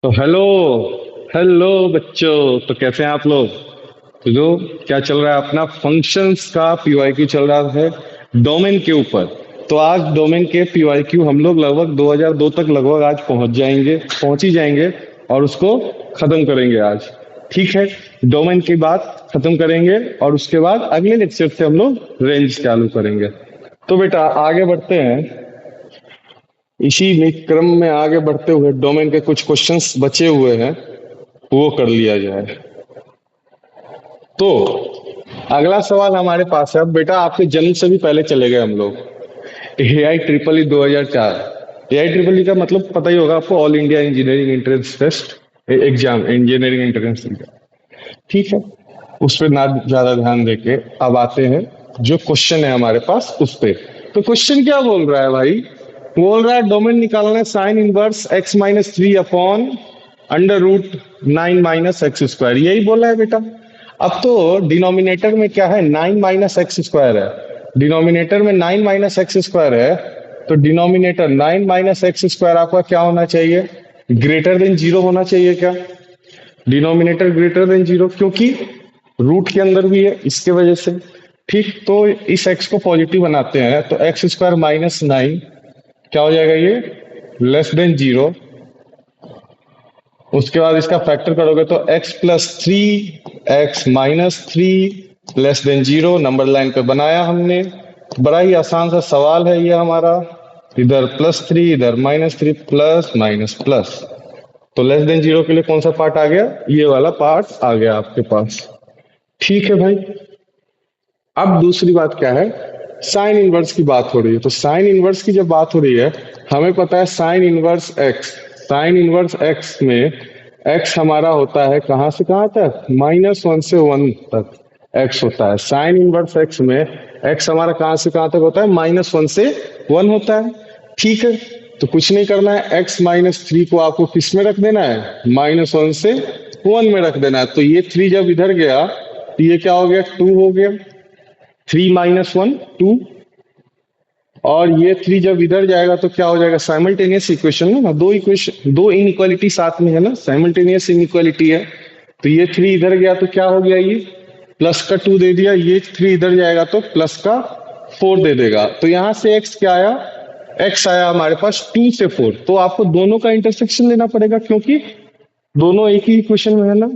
तो hello hello बच्चों। तो कैसे हैं आप लोग? तो जो क्या चल रहा है, अपना फंक्शंस का पीवाईक्यू चल रहा है डोमेन के ऊपर। तो आज डोमेन के पीवाईक्यू हम लोग लगभग 2002 तक लगभग आज पहुंच ही जाएंगे और उसको खत्म करेंगे आज। ठीक है, डोमेन की बात खत्म करेंगे और उसके बाद अगले लेक्चर से हम लोग रेंज चालू करेंगे। तो बेटा आगे बढ़ते हैं। इसी में क्रम में आगे बढ़ते हुए डोमेन के कुछ क्वेश्चंस बचे हुए हैं, वो कर लिया जाए। तो अगला सवाल हमारे पास है। अब बेटा आपके जन्म से भी पहले चले गए हम लोग। AI EEE 2004। AI EEE का मतलब पता ही होगा आपको, all India engineering entrance test exam, engineering entrance exam. ठीक है, उस पर ना ज्यादा ध्यान देके अब आते हैं जो क्वेश्चन है हमारे पास उस पे। तो क्वेश्चन क्या बोल रहा है भाई? बोल रहा है डोमेन निकालना है sine inverse x-3 upon √9 - x²। यही बोला है बेटा। अब तो डिनोमिनेटर में क्या है, 9 - x² है। डिनोमिनेटर में 9 - x² है। तो डिनोमिनेटर 9 - x² आपका क्या होना चाहिए? ग्रेटर देन जीरो होना चाहिए क्या? डिनोमिनेटर ग्रेटर देन जीरो, क्योंकि रूट के अंदर भी है, इसके वजह से। ठीक, तो इस x को पॉजिटिव बनाते हैं तो x² - 9 क्या हो जाएगा, ये लेस देन जीरो। उसके बाद इसका फैक्टर करोगे तो x+3 x-3 less than zero. Number line पे बनाया हमने। बड़ा ही आसान सा सवाल है ये हमारा। इधर +3 इधर -3, प्लस माइनस प्लस। तो लेस देन जीरो के लिए कौन सा पार्ट आ गया? ये वाला पार्ट आ गया आपके पास। ठीक है भाई। अब दूसरी बात क्या है, साइन इनवर्स की बात हो रही है। तो साइन इनवर्स की जब बात हो रही है, हमें पता है sine inverse x. Sine inverse x में एक्स हमारा होता है कहां से कहां तक? -1 से 1 तक एक्स होता है। साइन इनवर्स एक्स में एक्स हमारा कहां से कहां तक होता है? -1 से 1 होता है। ठीक है, तो कुछ नहीं करना है, x-3 को आपको किस में रख देना है? -1 से 1 में रख देना है। तो ये 3 जब इधर गया तो ये क्या हो गया? 2 हो गया। 3 - 1 2। और ये 3 जब इधर जाएगा तो क्या हो जाएगा? साइमल्टेनियस इक्वेशन में ना, दो इक्वेशन, दो इनइक्वालिटी साथ में है ना, साइमल्टेनियस इनइक्वालिटी है। तो ये 3 इधर गया तो क्या हो गया? ये प्लस का 2 दे दिया। ये 3 इधर जाएगा तो प्लस का 4 दे देगा। तो यहां से x क्या आया? x आया हमारे पास 2 से 4। तो आपको दोनों का इंटरसेक्शन लेना पड़ेगा, क्योंकि दोनों एक ही इक्वेशन में है ना।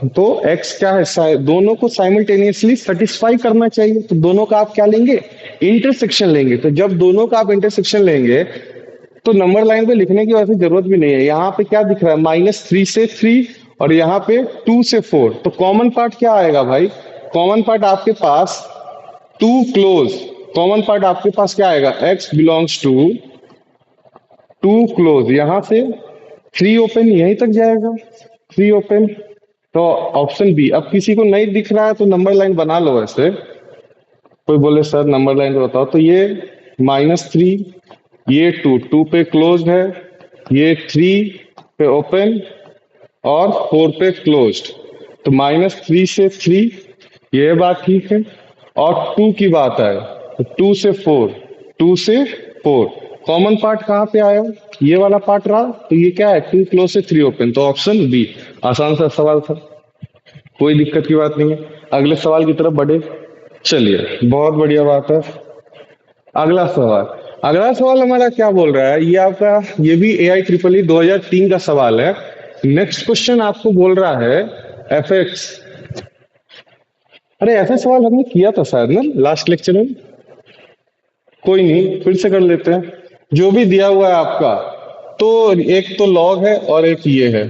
तो x क्या है? दोनों को साइमल्टेनियसली सेटिस्फाई करना चाहिए। तो दोनों का आप क्या लेंगे? इंटरसेक्शन लेंगे। तो जब दोनों का आप इंटरसेक्शन लेंगे तो नंबर लाइन पे लिखने की वैसे जरूरत भी नहीं है। यहाँ पे क्या दिख रहा है? -3 से 3 और यहाँ पे 2 से 4। तो कॉमन पार्ट क्या आएगा भाई? कॉमन पार्ट आपके पास 2 क्लोज। कॉमन पार्ट आपके पास क्या आएगा? x belongs to 2 close. यहां से 3 ओपन यहीं तक जाएगा। 3 ओपन। तो ऑप्शन बी। अब किसी को नहीं दिख रहा है तो नंबर लाइन बना लो ऐसे। कोई बोले सर नंबर लाइन तो बताओ, तो ये -3, ये 2 पे क्लोज है, ये 3 पे ओपन और 4 पे क्लोज्ड। तो -3 से 3, ये बात ठीक है। और 2 की बात आए तो 2 से 4, 2 से 4। कॉमन पार्ट कहाँ पे आया? ये वाला पार्ट रहा। तो ये क्या है? 2 क्लोज से 3 ओपन। तो ऑप्शन बी। आसान सा सवाल था, कोई दिक्कत की बात नहीं है। अगले सवाल की तरफ बढ़े। चलिए, बहुत बढ़िया बात है। अगला सवाल। अगला सवाल हमारा क्या बोल रहा है? ये आपका, ये भी AI EEE 2003 का सवाल है। नेक्स्ट क्वेश्चन आपको बोल रहा है fx। अरे ऐसा सवाल हमने किया था शायद ना लास्ट लेक्चर में। कोई नहीं, फिर से कर लेते हैं। जो भी दिया हुआ है आपका, तो एक तो लॉग है और एक ये है।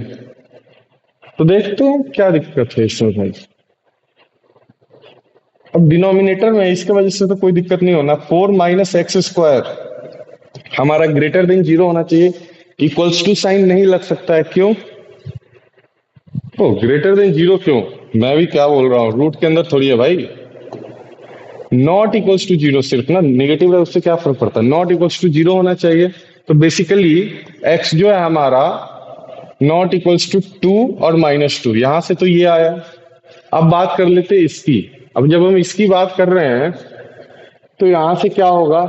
तो देखते हैं क्या दिक्कत है इसमें भाई। अब डिनोमिनेटर में इसके वजह से तो कोई दिक्कत नहीं होना। 4 - x² हमारा ग्रेटर देन जीरो होना चाहिए। इक्वल्स टू साइन नहीं लग सकता है, क्यों? ओ, ग्रेटर देन जीरो क्यों? मैं भी क्या बोल रहा हूँ, रूट के अंदर थोड़ी है भाई। नॉट इक्वल्स टू जीरो सिर्फ ना, नेगेटिव है उससे क्या फर्क पड़ता है? नॉट इक्वल्स टू जीरो होना चाहिए। तो बेसिकली x जो है हमारा नॉट इक्वल्स टू 2 और -2, यहां से तो ये आया। अब बात कर लेते हैं इसकी। अब जब हम इसकी बात कर रहे हैं तो यहां से क्या होगा?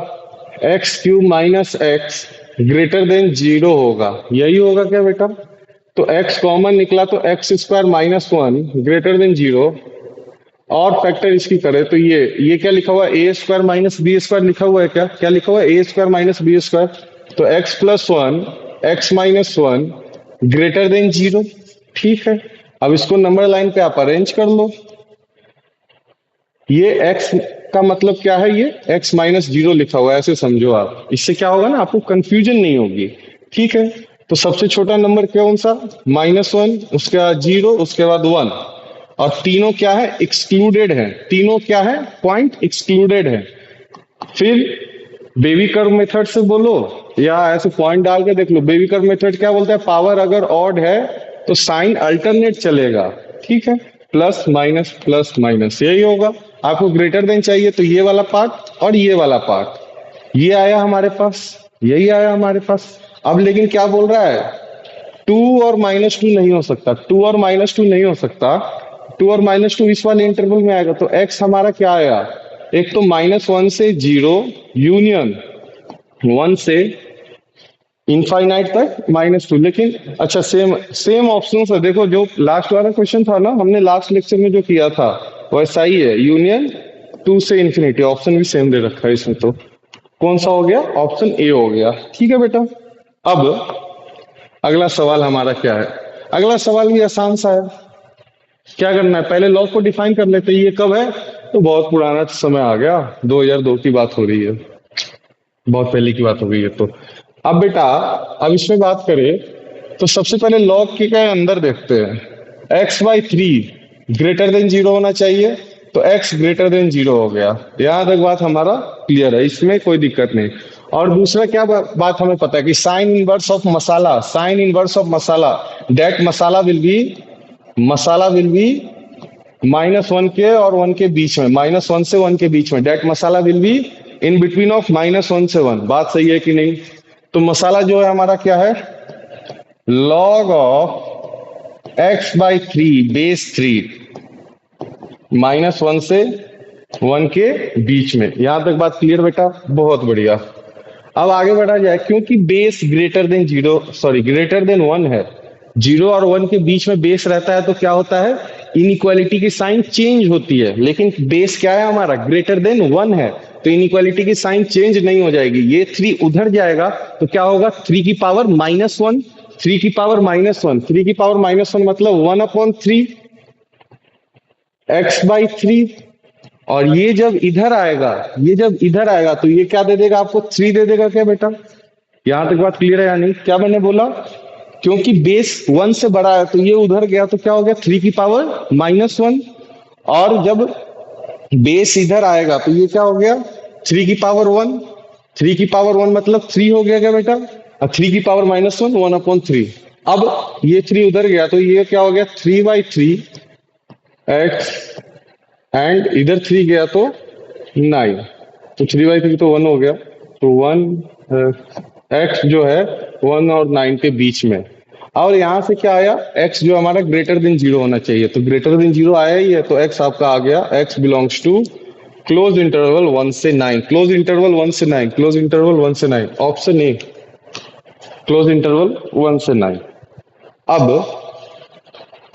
x³ - x greater than zero होगा। यही होगा क्या बेटा? तो x कॉमन निकला तो x square minus one greater than zero. और फैक्टर इसकी करें तो ये क्या लिखा हुआ है, ए स्क्वायर माइनस बी स्क्वायर लिखा हुआ है, क्या क्या लिखा हुआ है, ए स्क्वायर माइनस बी स्क्वायर। तो x plus one x minus one greater than zero. ठीक है, अब इसको नंबर लाइन पे आप अरेंज कर लो। ये x का मतलब क्या है, ये x माइनस जीरो लिखा हुआ है, ऐसे समझो आप। इससे क्या होगा ना, आपको कंफ्यूजन नहीं होगी। ठीक है, तो सबसे छोटा नंबर कौन सा, माइनस वन, उसके बाद जीरो, उसके बाद वन। और तीनों क्या है, एक्सक्लूडेड है। तीनों क्या है, पॉइंट एक्सक्लूडेड है। फिर बेबी कर्व मेथड से बोलो या ऐसे पॉइंट डाल के देख लो। बेबी कर्व मेथड क्या बोलता है, पावर अगर ऑड है तो साइन अल्टरनेट चलेगा। ठीक है, प्लस माइनस यही होगा। आपको ग्रेटर देन चाहिए तो ये वाला पार्ट और ये वाला पार्ट, ये आया हमारे पास, यही आया हमारे पास। अब लेकिन क्या बोल रहा है, टू और माइनस टू नहीं हो सकता, टू और माइनस टू नहीं हो सकता। टू और माइनस टू इस वाले इंटरवल में आएगा। तो एक्स हमारा क्या आया, एक तो माइनस वन से जीरो यूनियन वन से इनफाइनाइट तक माइनस टू। लेकिन अच्छा, सेम ऑप्शन है। देखो जो लास्ट वाला क्वेश्चन था ना, हमने लास्ट लेक्चर में जो किया था वैसा ही है, यूनियन टू से इन्फिनिटी। ऑप्शन भी सेम दे रखा है इसमें। तो कौन सा हो गया, ऑप्शन ए हो गया। ठीक है बेटा, अब अगला सवाल हमारा क्या है। अगला सवाल भी आसान सा है। क्या करना है, पहले लॉग को डिफाइन कर लेते हैं। ये कब है, तो बहुत पुराना समय आ गया, 2002 की बात हो रही है, बहुत पहले की बात हो गई है। तो अब बेटा, अब इसमें बात करें तो सबसे पहले लॉग के क्या अंदर देखते हैं। X by three greater than zero होना चाहिए, तो एक्स ग्रेटर देन जीरो हो गया। यहां तक बात हमारा क्लियर है, इसमें कोई दिक्कत नहीं। और दूसरा क्या बात हमें पता है कि sine inverse of masala, sine inverse of masala, that masala will be minus one के और वन के बीच में, माइनस वन से वन के बीच में। That masala will be in between of minus one से वन। बात सही है कि नहीं। तो मसाला जो है हमारा क्या है, log of x by three base three minus one से वन के बीच में। यहां तक बात क्लियर बेटा, बहुत बढ़िया। अब आगे बढ़ा जाए, क्योंकि base greater than zero, sorry greater than one है, जीरो और वन के बीच में बेस रहता है, तो क्या होता है, इनइक्वालिटी की साइन चेंज होती है। लेकिन बेस क्या है हमारा, ग्रेटर देन वन है, तो इनइक्वालिटी की साइन चेंज नहीं हो जाएगी। ये थ्री उधर जाएगा तो क्या होगा, थ्री की पावर माइनस वन, थ्री की पावर माइनस वन, थ्री की पावर माइनस वन मतलब one upon three x by three. और ये जब इधर आएगा, ये जब इधर आएगा तो ये क्या दे देगा आपको, थ्री दे देगा क्या बेटा। यहां तक बात क्लियर है या नहीं, क्या मैंने बोला, क्योंकि बेस वन से बड़ा है तो ये उधर गया तो क्या हो गया, थ्री की पावर माइनस वन। और जब बेस इधर आएगा तो ये क्या हो गया, थ्री की पावर वन, थ्री की पावर वन मतलब थ्री हो गया क्या बेटा, और थ्री की power minus one, one upon three. अब ये थ्री उधर गया तो ये क्या हो गया, three by three x, and इधर थ्री गया तो नाइन, तो थ्री बाई थ्री तो वन हो गया। तो वन एक्स जो है वन और नाइन के बीच में। और यहां से क्या आया, x जो हमारा ग्रेटर देन जीरो होना चाहिए, तो ग्रेटर देन जीरो आया ही है, तो x आपका आ गया, x belongs to close interval one से नाइन, क्लोज इंटरवल वन से नाइन, क्लोज इंटरवल वन से nine, option A close interval one से नाइन। अब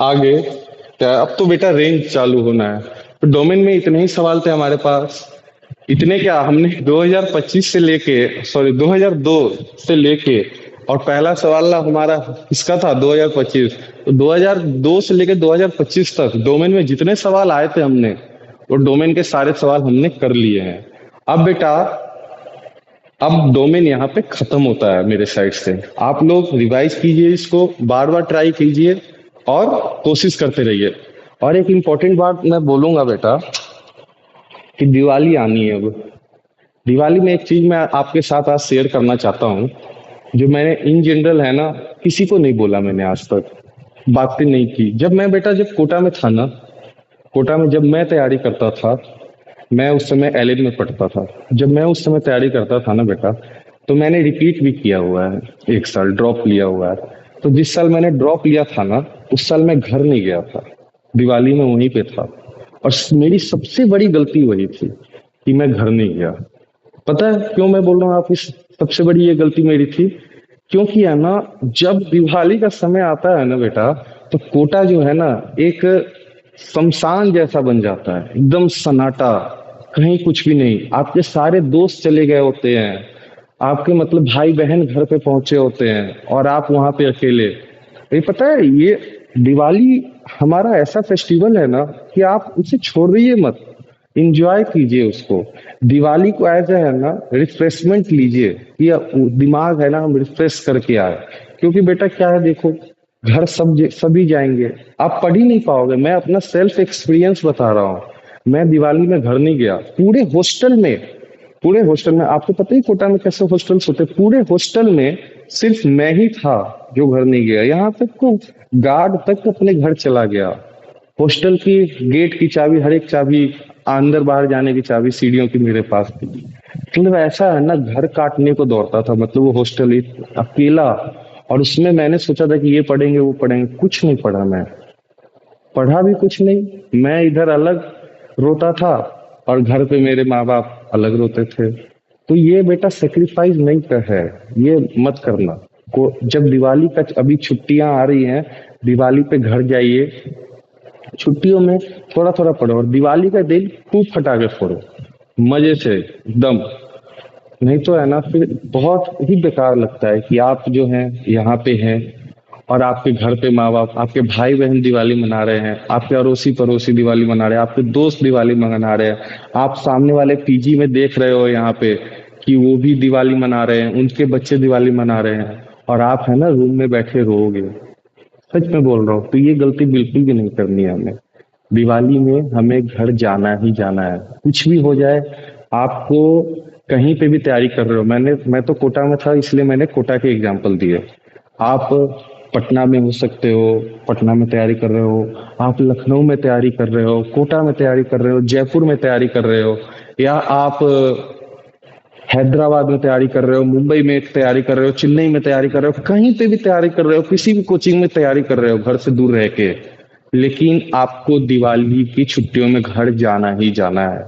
आगे क्या, अब तो बेटा रेंज चालू होना है। तो डोमेन में इतने ही सवाल थे हमारे पास। इतने क्या, हमने 2025 से लेके, सॉरी 2002 से लेके, और पहला सवाल हमारा इसका था 2025, तो 2002 से लेके 2025 तक डोमेन में जितने सवाल आए थे हमने, वो डोमेन के सारे सवाल हमने कर लिए हैं। अब बेटा, अब डोमेन यहाँ पे खत्म होता है मेरे साइड से। आप लोग रिवाइज कीजिए, इसको बार बार ट्राई कीजिए और कोशिश करते रहिए। और एक इम्पोर्टेंट बात मैं बोलूंगा बेटा, कि दिवाली आनी है। अब दिवाली में एक चीज मैं आपके साथ आज शेयर करना चाहता हूँ, जो मैंने इन जनरल है ना, किसी को नहीं बोला, मैंने आज तक बातें नहीं की। जब मैं बेटा, जब कोटा में था ना, कोटा में जब मैं तैयारी करता था, मैं उस समय एलएन में पढ़ता था, जब मैं उस समय तैयारी करता था ना बेटा, तो मैंने रिपीट भी किया हुआ है, एक साल ड्रॉप लिया हुआ है। तो जिस साल मैंने ड्रॉप लिया था ना, उस साल मैं घर नहीं गया था, दिवाली में वहीं पे था। और मेरी सबसे बड़ी गलती वही थी कि मैं घर नहीं गया। पता है क्यों मैं बोल रहा हूँ आपकी, सबसे बड़ी ये गलती मेरी थी क्योंकि है ना, जब दिवाली का समय आता है ना बेटा, तो कोटा जो है ना, एक शमशान जैसा बन जाता है, एकदम सन्नाटा, कहीं कुछ भी नहीं। आपके सारे दोस्त चले गए होते हैं, आपके मतलब भाई बहन घर पे पहुंचे होते हैं, और आप वहां पे अकेले। ये पता है, ये दिवाली हमारा ऐसा फेस्टिवल है ना कि आप उसे छोड़िए मत, इंजॉय कीजिए उसको। दिवाली को एज है ना रिफ्रेशमेंट लीजिए, कि दिमाग है ना हम रिफ्रेश करके आए। क्योंकि बेटा क्या है, देखो, घर सभी जाएंगे, आप पढ़ ही नहीं पाओगे। मैं अपना सेल्फ एक्सपीरियंस बता रहा हूँ। मैं दिवाली में घर नहीं गया, पूरे हॉस्टल में आपको पता ही कोटा में कैसे हॉस्टल्स होते हैं, पूरे हॉस्टल में सिर्फ मैं ही था जो घर नहीं गया। यहाँ तक को गार्ड तक अपने घर चला गया। हॉस्टल की गेट की चाबी, हर एक चाबी, अंदर बाहर जाने की चाबी सीढ़ियों की मेरे पास थी। मतलब ऐसा है ना, घर काटने को दौड़ता था, मतलब वो हॉस्टल अकेला। और उसमें मैंने सोचा था कि ये पढ़ेंगे वो पढ़ेंगे, कुछ नहीं पढ़ा मैं, पढ़ा भी कुछ नहीं। मैं इधर अलग रोता था, और घर पे मेरे माँ बाप अलग रोते थे। तो ये बेटा सेक्रीफाइस नहीं कर है, ये मत करना। को जब दिवाली का अभी छुट्टियां आ रही हैं, दिवाली पे घर जाइए, छुट्टियों में थोड़ा थोड़ा पढ़ो, और दिवाली का दिन खूब फटाके फोड़ो, मजे से एकदम। नहीं तो है ना, फिर बहुत ही बेकार लगता है कि आप जो हैं यहाँ पे हैं, और आपके घर पे माँ बाप, आपके भाई बहन दिवाली मना रहे हैं, आपके अड़ोसी पड़ोसी दिवाली मना रहे हैं, आपके दोस्त दिवाली मना रहे हैं। आप सामने वाले पीजी में देख रहे हो यहाँ पे कि वो भी दिवाली मना रहे हैं, उनके बच्चे दिवाली मना रहे हैं, और आप है ना रूम में बैठे रहोगे। सच में बोल रहा हूँ, तो ये गलती बिल्कुल भी नहीं करनी है हमें। दिवाली में हमें घर जाना ही जाना है, कुछ भी हो जाए। आपको कहीं पे भी तैयारी कर रहे हो, मैं तो कोटा में था, इसलिए मैंने कोटा के एग्जाम्पल दिए। आप पटना में हो सकते हो, पटना में तैयारी कर रहे हो, आप लखनऊ में तैयारी कर रहे हो, कोटा में तैयारी कर रहे हो, जयपुर में तैयारी कर रहे हो, या आप हैदराबाद में तैयारी कर रहे हो, मुंबई में तैयारी कर रहे हो, चेन्नई में तैयारी कर रहे हो, कहीं पे भी तैयारी कर रहे हो, किसी भी कोचिंग में तैयारी कर रहे हो घर से दूर रह के, लेकिन आपको दिवाली की छुट्टियों में घर जाना ही जाना है।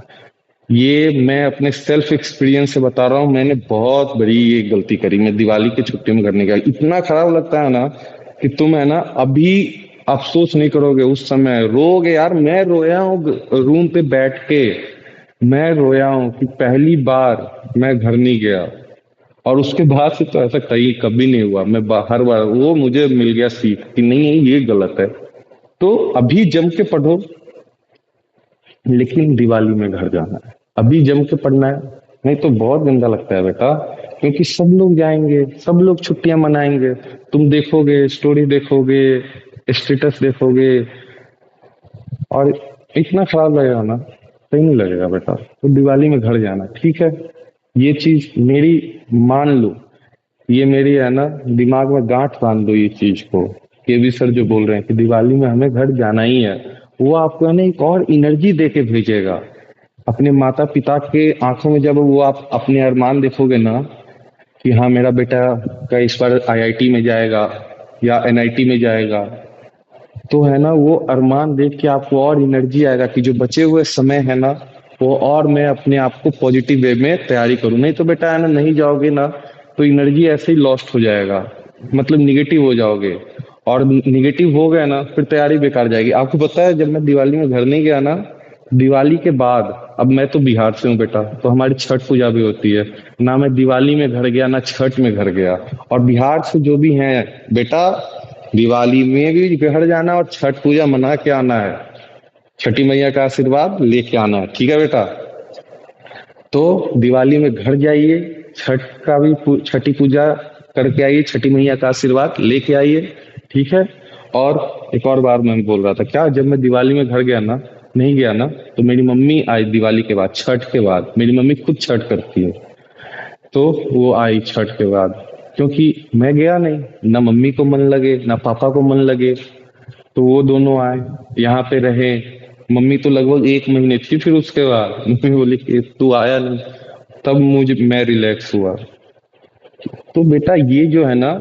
ये मैं अपने सेल्फ एक्सपीरियंस से बता रहा हूँ, मैंने बहुत बड़ी ये गलती करी। मैं दिवाली की छुट्टी में घर नहीं गया, इतना खराब लगता है ना कि तुम है ना अभी अफसोस नहीं करोगे, उस समय रोगे यार। मैं रोया हूँ रूम पे बैठ के, मैं रोया हूँ कि पहली बार मैं घर नहीं गया। और उसके बाद से तो ऐसा कहीं कभी नहीं हुआ, मैं हर बार वो मुझे मिल गया सीख कि नहीं नहीं ये गलत है। तो अभी जम के पढ़ो, लेकिन दिवाली में घर जाना है, अभी जम के पढ़ना है। नहीं तो बहुत गंदा लगता है बेटा, क्योंकि सब लोग जाएंगे, सब लोग छुट्टियां मनाएंगे, तुम देखोगे, स्टोरी देखोगे, स्टेटस देखोगे, और इतना खराब लगेगा ना, सही नहीं लगेगा बेटा। तो दिवाली में घर जाना ठीक है, ये चीज मेरी मान लो, ये मेरी है ना दिमाग में गांठ बांध दो ये चीज को। केवी सर जो बोल रहे हैं कि दिवाली में हमें घर जाना ही है, वो आपको है ना एक और एनर्जी दे के भेजेगा। अपने माता पिता के आंखों में जब वो आप अपने अरमान देखोगे ना कि हाँ मेरा बेटा का इस बार आईआईटी में जाएगा या एनआईटी में जाएगा, तो है ना वो अरमान देख के आपको और एनर्जी आएगा कि जो बचे हुए समय है ना, वो और मैं अपने आप को पॉजिटिव वे में तैयारी करूं। नहीं तो बेटा है ना, नहीं जाओगे ना तो एनर्जी ऐसे ही लॉस्ट हो जाएगा, मतलब निगेटिव हो जाओगे, और निगेटिव हो गए ना फिर तैयारी बेकार जाएगी। आपको पता है, जब मैं दिवाली में घर नहीं गया ना, दिवाली के बाद, अब मैं तो बिहार से हूँ बेटा, तो हमारी छठ पूजा भी होती है ना, मैं दिवाली में घर गया ना छठ में घर गया। और बिहार से जो भी हैं बेटा, दिवाली में भी घर जाना और छठ पूजा मना के आना है, छठी मैया का आशीर्वाद लेके आना है, ठीक है बेटा। तो दिवाली में घर जाइए, छठ का भी छठी पूजा करके आइए, छठी मैया का आशीर्वाद लेके आइए, ठीक है। और एक और बार मैं बोल रहा था क्या, जब मैं दिवाली में घर गया ना, नहीं गया ना, तो मेरी मम्मी आई दिवाली के बाद, छठ के बाद, मेरी मम्मी खुद छठ करती है, तो वो आई छठ के बाद। क्योंकि मैं गया नहीं, ना मम्मी को मन लगे ना पापा को मन लगे, तो वो दोनों आए, यहाँ पे रहे। मम्मी तो लगभग 1 महीने थी, फिर उसके बाद मम्मी बोली कि तू आया नहीं, तब मैं रिलैक्स हुआ। तो बेटा ये जो है ना,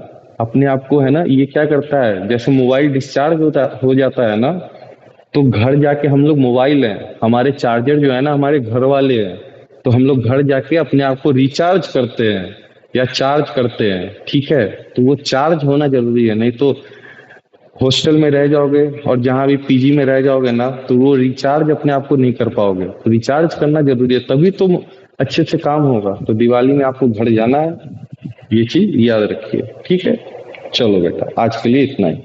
अपने आप को है ना, ये क्या करता है, जैसे मोबाइल डिस्चार्ज हो जाता है ना, तो घर जाके हम लोग, मोबाइल है हमारे, चार्जर जो है ना हमारे घर वाले हैं, तो हम लोग घर जाके अपने आप को रिचार्ज करते हैं। या चार्ज करते हैं, ठीक है, तो वो चार्ज होना जरूरी है, नहीं तो हॉस्टल में रह जाओगे और जहां भी पीजी में रह जाओगे ना, तो वो रिचार्ज अपने आप को नहीं कर पाओगे, तो रिचार्ज करना जरूरी है, तभी तो अच्छे से काम होगा। तो दिवाली में आपको घर जाना है, ये चीज याद रखिए, ठीक है। चलो बेटा, आज के लिए इतना ही।